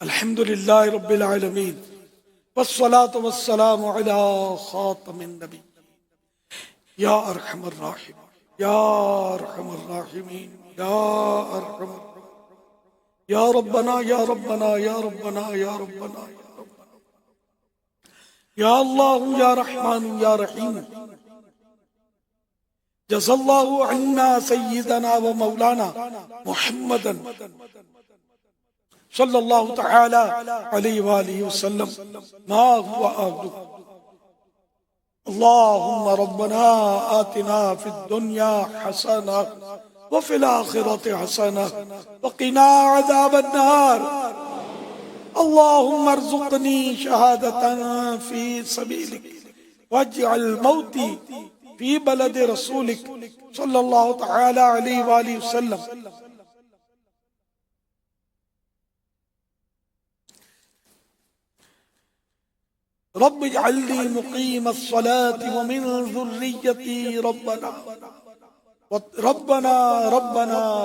الحمد للہ رب العالمین والصلاة والسلام علی خاتم النبی یا ارحم الراحمین یا ارحم الراحمین یا ارحم یا ربنا یا ربنا یا ربنا یا ربنا یا اللہ یا رحمان یا رحیم جزا اللہ عنا سیدنا و مولانا محمدا صلی اللہ تعالی علیہ وآلہ وسلم ما هو آخر اللہم ربنا آتنا فی الدنیا حسنہ وفی الآخرة حسنہ وقنا عذاب النار اللہم ارزقنی شہادتا فی سبیلک واجعل موتی فی بلد رسولک صلی اللہ تعالی علیہ وآلہ وسلم رب اجعلني مقيم الصلاة ومن ذريتي ربنا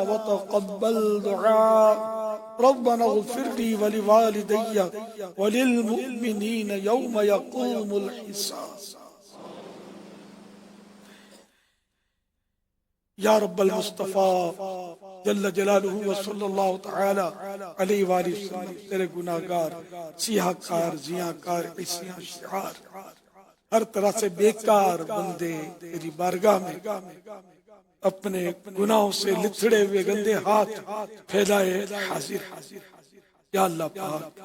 وتقبل دعاء ربنا اغفر لي ولوالدي وللمؤمنين يوم يقوم الحساب یا رب المصطفیٰ جل جلالہ وصلی اللہ تعالی علیہ وآلہ وسلم تیرے گناہگار سیاہکار زیاکار عیسیاں شعار ہر طرح سے بیکار بندے تیری بارگاہ میں اپنے گناہوں سے لتھڑے ہوئے گندے ہاتھ پھیلائے حاضر یا اللہ پاک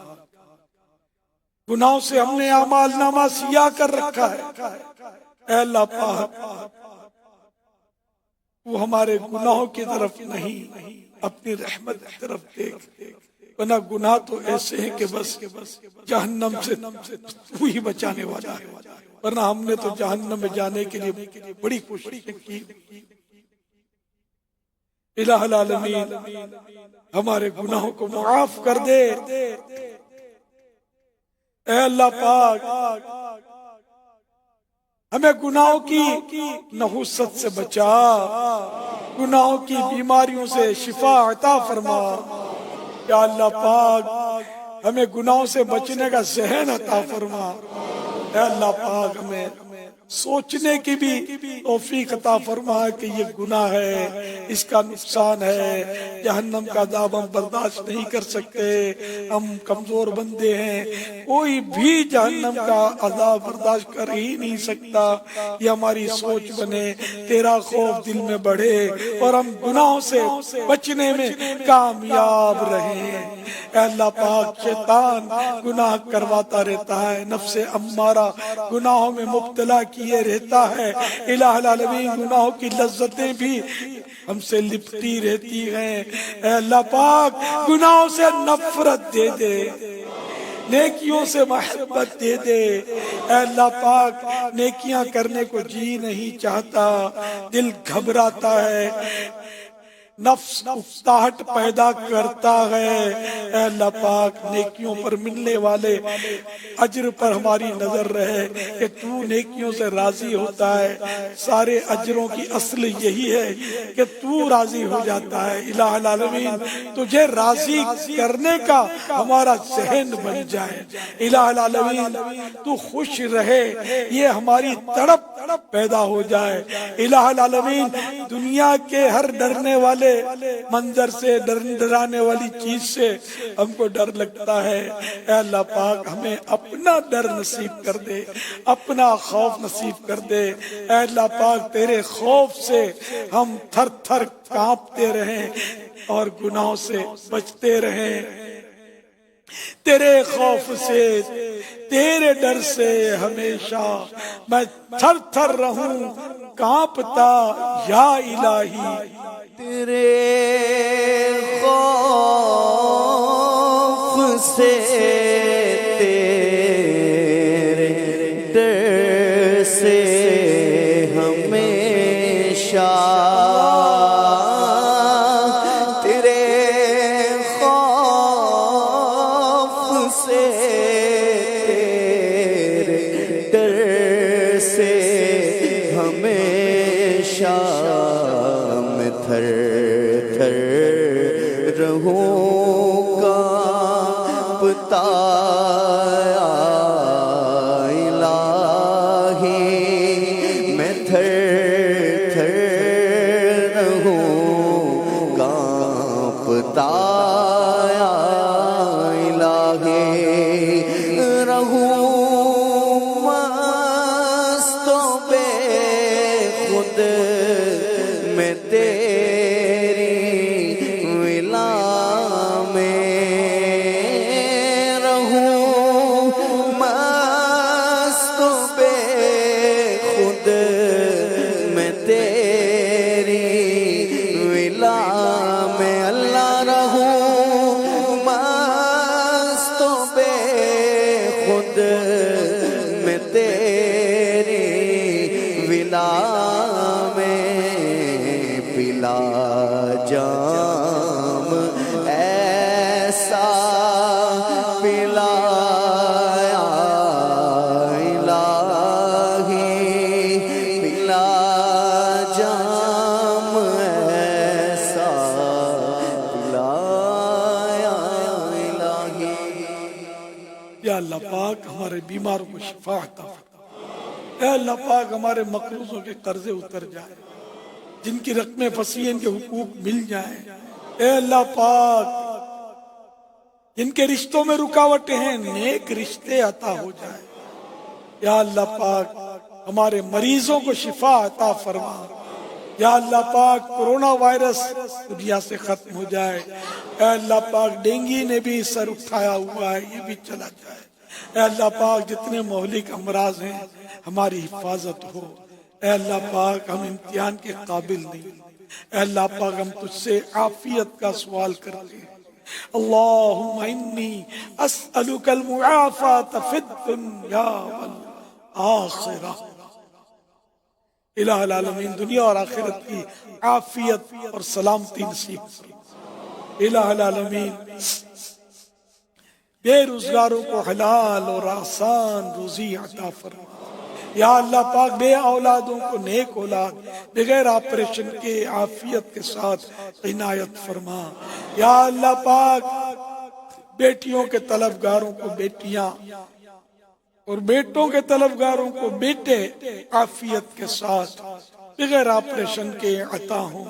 گناہوں سے ہم نے اعمال نامہ سیاہ کر رکھا ہے اے اللہ پاک وہ ہمارے گناہوں کی طرف نہیں اپنی رحمت کی طرف دیکھ ورنہ گناہ تو ایسے ہیں کہ بس جہنم سے تو ہی بچانے والا ہے ورنہ ہم نے تو جہنم میں جانے کے لیے بڑی کوشش کی الہ العالمین ہمارے گناہوں کو معاف کر دے اے اللہ پاک ہمیں گناہوں کی نحوست سے بچا گناہوں کی بیماریوں سے شفا عطا فرما یا اللہ پاک ہمیں گناہوں سے بچنے کا ذہن عطا فرما اے اللہ پاک ہمیں سوچنے کی بھی توفیق عطا فرما کہ یہ گناہ ہے اس کا نقصان ہے جہنم کا عذاب ہم برداشت نہیں کر سکتے ہم کمزور بندے ہیں کوئی بھی جہنم کا عذاب برداشت کر ہی نہیں سکتا یہ ہماری سوچ بنے تیرا خوف دل میں بڑھے اور ہم گناہوں سے بچنے میں کامیاب رہیں اے اللہ پاک شیطان گناہ کرواتا رہتا ہے نفس امارہ گناہوں میں مبتلا کیے رہتا ہے الہ العالمین گناہوں کی لذتیں بھی ہم سے لپٹی رہتی ہیں اے اللہ پاک گناہوں سے نفرت دے دے نیکیوں سے محبت دے دے اے اللہ پاک نیکیاں کرنے کو جی نہیں چاہتا دل گھبراتا ہے نفس اکتاہٹ پیدا کرتا ہے اے اللہ پاک نیکیوں پر ملنے والے اجر پر ہماری نظر رہے کہ تو نیکیوں سے راضی ہوتا ہے سارے اجروں کی اصل یہی ہے کہ تو راضی ہو جاتا ہے الہ العالمین تجھے راضی کرنے کا ہمارا ذہن بن جائے الہ العالمین تو خوش رہے یہ ہماری تڑپ پیدا ہو جائے الہ العالمین دنیا کے ہر ڈرنے والے منظر سے ڈرانے والی چیز سے ہم کو ڈر لگتا ہے اے اللہ پاک ہمیں اپنا ڈر نصیب کر دے اپنا خوف نصیب کر دے اے اللہ پاک تیرے خوف سے ہم تھر تھر کانپتے رہیں اور گناہوں سے بچتے رہیں تیرے خوف سے تیرے ڈر سے ہمیشہ میں تھر تھر رہوں کانپتا یا الہی تیرے خوف سے تیرے ڈر سے ہمیشہ تیرے خوف سے تیرے ڈر سے ہمیشہ تھر تھر رہوں گا کانپتا الہی میں تھر تھر رہوں کانپتا الہی رہوں مست و بے خود میں تیری ولا میں رہوں مست و بے خود میں تیری ولا میں اللہ رہوں مست و بے خود میں تیری ولا میں پلا جام ایسا پلایا الہی پلا جام ایسا پلایا الہی یا اللہ پاک ہمارے بیماروں کو شفا عطا فرما۔ اے اللہ پاک ہمارے مقروضوں کے قرضے اتر جائیں، جن کی رقمیں پھنسی ہیں ان کے حقوق مل جائیں۔ اے اللہ پاک جن کے رشتوں میں رکاوٹیں ہیں نیک رشتے عطا ہو جائیں۔ یا اللہ پاک ہمارے مریضوں کو شفا عطا فرما۔ یا اللہ پاک کرونا وائرس دنیا سے ختم ہو جائے۔ اے اللہ پاک ڈینگی نے بھی سر اٹھایا ہوا ہے، یہ بھی چلا جائے۔ اے اللہ پاک جتنے مہلک امراض ہیں ہماری حفاظت ہو۔ اے اللہ پاک ہم امتحان کے قابل نہیں، اے اللہ پاک ہم تجھ سے عافیت کا سوال کرتے ہیں۔ اللہم انی اسألک المعافات فی الدنیا والآخرہ۔ الہ العالمین دنیا اور آخرت کی عافیت اور سلامتی نصیب کرو۔ الہ العالمین بے روزگاروں کو حلال اور آسان روزی عطا فرما۔ یا اللہ پاک بے اولادوں کو نیک اولاد بغیر آپریشن کے عافیت کے ساتھ عنایت فرما۔ یا اللہ پاک بیٹیوں کے طلبگاروں کو بیٹیاں اور بیٹوں کے طلبگاروں کو بیٹے عافیت کے ساتھ بغیر آپریشن کے عطا ہوں۔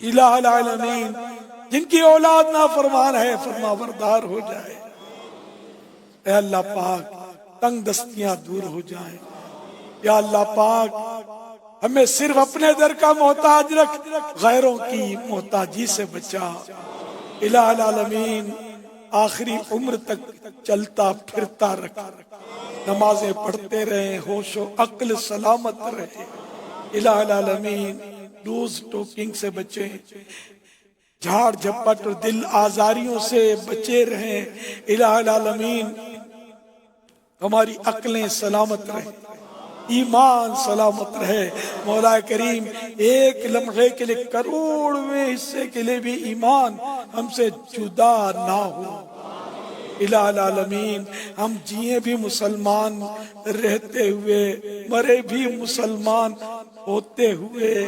الہ العالمین جن کی اولاد نافرمان ہے فرما بردار ہو جائے۔ اے اللہ پاک تنگ دستیاں دور ہو جائیں۔ یا اللہ پاک ہمیں صرف اپنے در کا محتاج رکھ، غیروں کی محتاجی سے بچا۔ الہ العالمین آخری عمر تک چلتا پھرتا رکھ، نمازیں پڑھتے رہیں، ہوش و عقل سلامت رہے۔ الہ العالمین لوز ٹوکنگ سے بچیں، جھاڑ جھپٹ اور دل آزاریوں سے بچے رہیں۔ الہ العالمین ہماری عقلیں سلامت رہیں، ایمان سلامت رہے۔ مولا کریم ایک لمحے کے لیے کروڑویں حصے کے لیے بھی ایمان ہم سے جدا نہ ہو۔ الہ العالمین ہم جیے بھی مسلمان رہتے ہوئے، مرے بھی مسلمان ہوتے ہوئے۔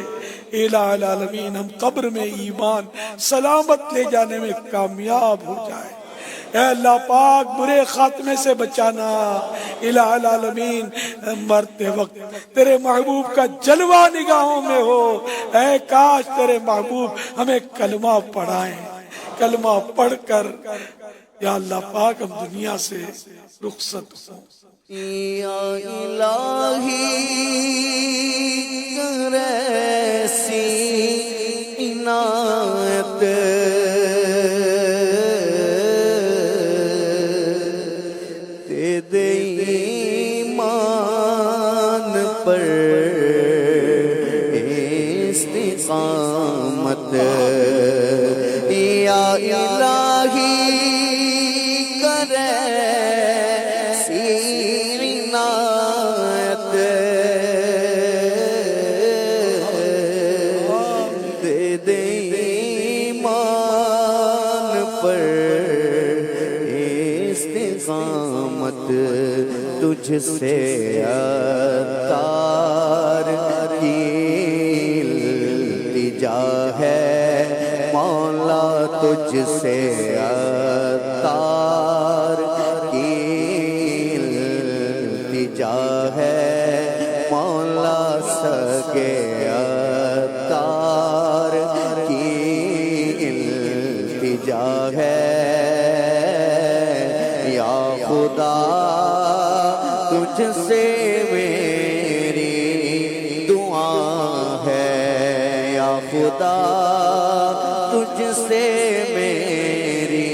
الہ العالمین ہم قبر میں ایمان سلامت لے جانے میں کامیاب ہو جائے۔ اے اللہ پاک برے خاتمے سے بچانا۔ الہ العالمین مرتے وقت تیرے محبوب کا جلوہ نگاہوں میں ہو۔ اے کاش تیرے محبوب ہمیں کلمہ پڑھائیں، کلمہ پڑھ کر یا اللہ پاک ہم دنیا سے رخصت ہوں۔ یا الہی کر ایسی عنایت دے ایمان پر استقامت۔ یا الہی کر ایسی عنایت دے ایمان پر استقامت۔ تجھ سے عطار کی التجا ہے مولا، تجھ سے عطار ہے یا خدا تجھ سے میری دعا ہے یا خدا تجھ سے میری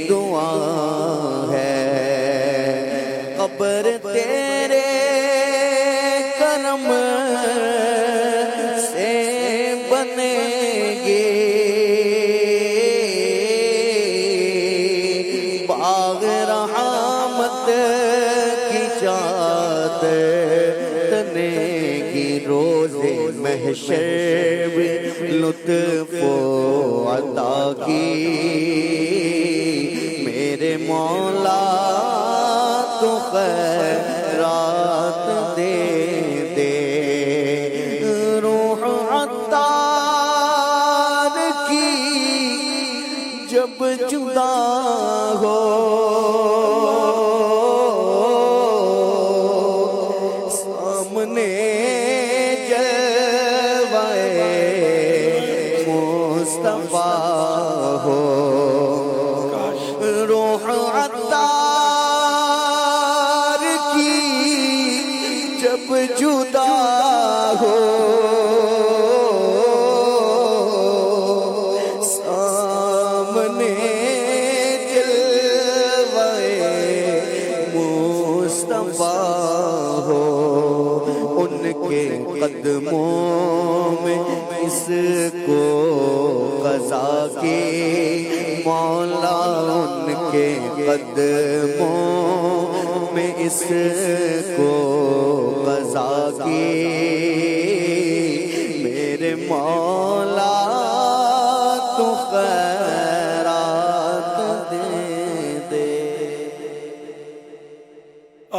دعا ہے قبر تیرے کرم سے بنے گی باغ رحمت کی چادر تنے گی روزے محشر میں لطف و عطا کی میرے مولا تو خیرات دے دے روح عطار کی جب جدا ہو سامنے جلوائے مصطفیٰ ہو روح عطار کی جب جدا ہو سامنے جلوائے مصطفیٰ ہو ان کے قدموں میں اس کو قضا کی مولا ان کے قدموں میں اس کو قضا کی میرے مولا تو خیرات دے دے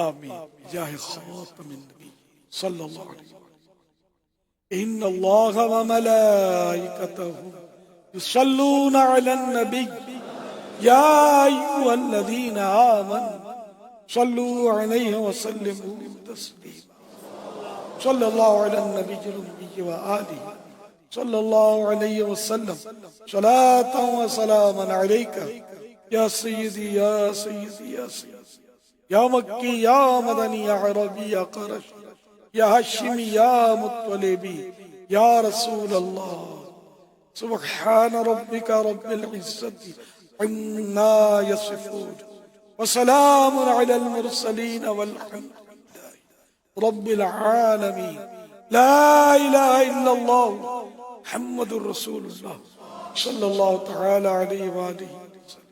آمین جاہ خاتم النبی صلی اللہ علیہ وسلم ان اللہ وملائکتہ یصلون علی النبی یا ایھا الذین آمنوا صلوا علیہ وسلموا تسلیما صلی اللہ علی النبی الامی وآلہ صلی اللہ علیہ وسلم صلاة و سلاما علیک یا سیدی یا سیدی یا سیدی یا مکی یا مدنی یا عربی یا قرش یا ہاشمی یا مطلبی یا رسول اللہ سبحان ربک رب العزت عما یصفون وسلام علی المرسلین والحمد للہ رب العالمین لا الہ الا اللہ محمد الرسول اللہ صلی اللہ تعالی علیہ وآلہ وسلم